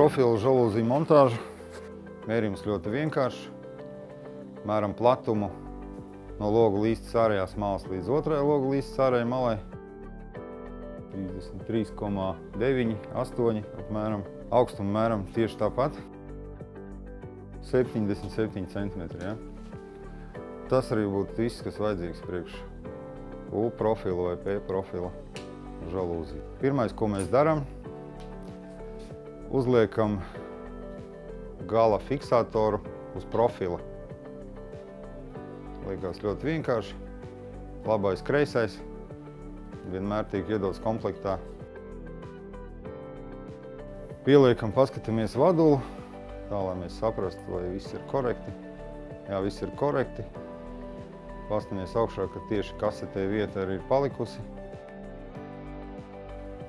Profilu žalūziju montāžu. Mērījums ļoti vienkāršs. Mēram platumu no logu līstas ārējās malas līdz otrajai logu līstas ārējai malai. 33,9, 8 apmēram. Augstumu mēram tieši tāpat. 77 cm. Ja? Tas arī būtu viss, kas vajadzīgs priekš U profila vai P profila žalūziju. Pirmais, ko mēs darām, uzliekam gala fiksātoru uz profila. Liekas ļoti vienkārši. Labais, kreisais. Vienmēr tiek iedots komplektā. Pieliekam, paskatāmies vadulu, tā lai mēs saprastu, vai viss ir korekti. Jā, viss ir korekti. Pastamies augšā, ka tieši kasetē vieta arī ir palikusi.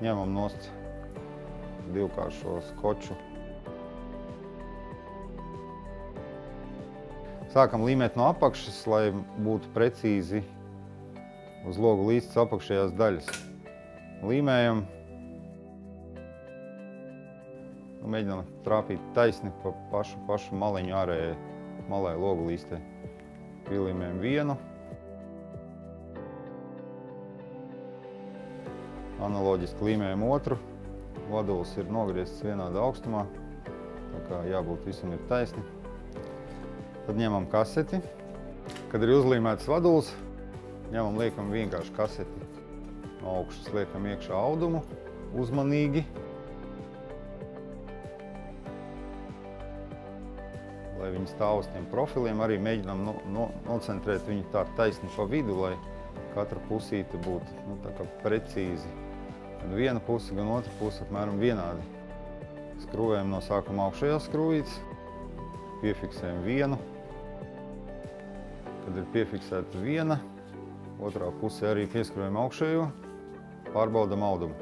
Ņemam nost divkāršo skoču. Sākam līmēt no apakšas, lai būtu precīzi uz logu līstas apakšējās daļas. Līmējam. Mēģinām trāpīt taisni pa pašu maliņu ārējai malai logu līstē. Pielīmējam vienu. Analoģiski līmējam otru. Vaduls ir nogriezts vienādā augstumā, tā kā jābūt visam ir taisni. Tad ņemam kaseti. Kad ir uzlīmēts vaduls, liekam vienkārši kaseti. No augšas liekam iekšā audumu, uzmanīgi. Lai viņi stāv uz tiem profiliem, arī mēģinām nocentrēt viņu tā taisni pa vidu, lai katra pusīte būtu tā kā precīzi. Gan viena puse, gan otra puse apmēram vienādi. Skrūvējam no sākuma augšējās skrūvītes, piefiksējam vienu. Kad ir piefiksēta viena, otrā pusē arī pieskrūvējam augšējo, pārbaudam audumu.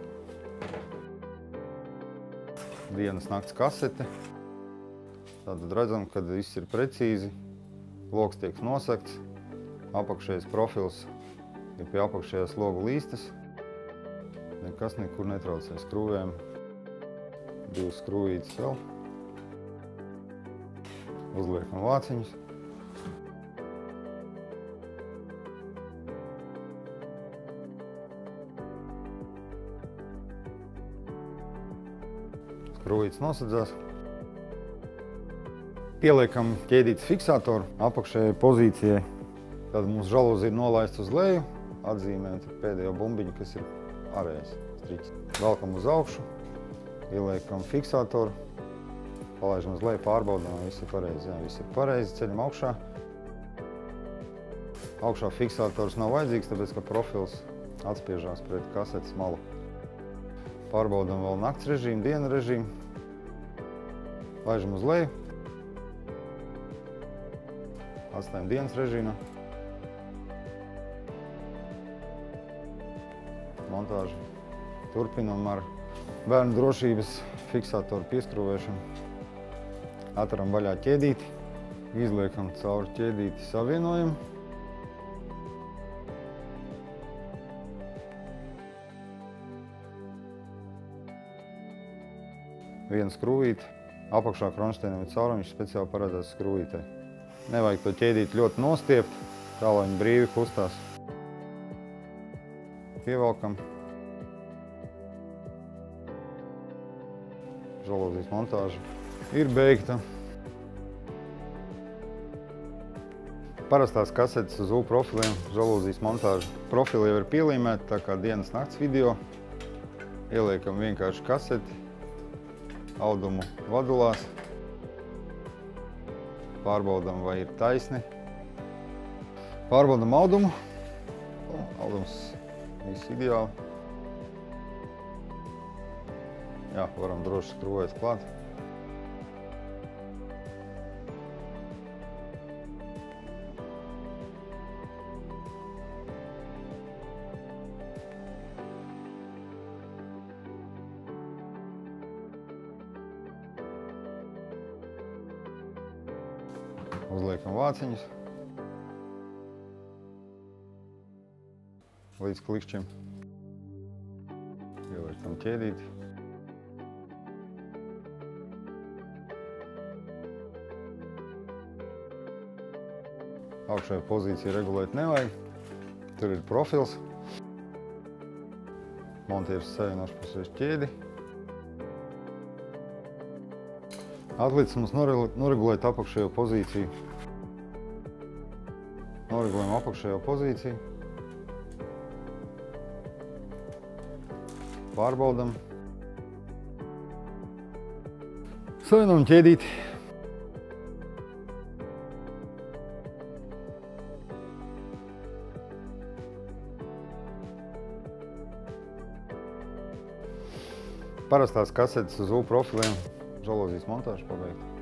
Dienas nakts kasete. Tātad redzam, kad viss ir precīzi, logs tiek nosegts, apakšējais profils ir pie apakšējās logu līstas. Nekas nekur netraucē. Skrūvējam divas skrūvītes vēl. Uzliekam vāciņus. Skrūvītes nosedzās. Pieliekam ķēdītes fiksātoru apakšējai pozīcijai. Tad mums žalūzija ir nolaista uz leju. Atzīmējam pēdējo bumbiņu, kas ir ārējais striķis. Velkam uz augšu, ieliekam fiksātoru, palaižam uz leju, pārbaudām, vai viss ir pareizi. Jā, viss ir pareizi, ceļam augšā. Augšā fiksātors nav vajadzīgs, tāpēc, ka profils atspiežās pret kasetes malu. Pārbaudām vēl nakts režīmu, dienu režīmu. Laižam uz leju. Atstājam dienas režīmā. Montāžu turpinam ar bērnu drošības fiksātoru pieskrūvēšanu. Atveram vaļā ķēdīti, izliekam cauri ķēdīti savienojumu. Viena skrūvīte, apakšā kronšteinam ir caurumiņš speciāli paredzēts skrūvītei. Nevajag to ķēdīti ļoti nostiept, tā lai viņi brīvi kustās. Pievelkam. Žalūzijas montāža ir beigta. Parastās kasetes uz U profiliem žalūzijas montāža profili jau ir pielīmēti, tā kā dienas nakts video. Ieliekam vienkārši kaseti, audumu vadulās. Pārbaudam, vai ir taisni. Pārbaudam audumu. Audums viss ideāli. Jā, varam droši skrūvēt klāt. Uzliekam vāciņus līdz klikšķim. Ieliekam ķēdīti. Augšējo pozīciju regulēt nevajag. Tur ir profils. Montieris savienošu puses ķēdi. Atlicis mums noregulēt apakšējo pozīciju. Noregulējam apakšējo pozīciju. Pārbaudam. Savienojam ķēdīti. Parastās kasetes uz U profiliem, žalūzijas montāžu pabeigta.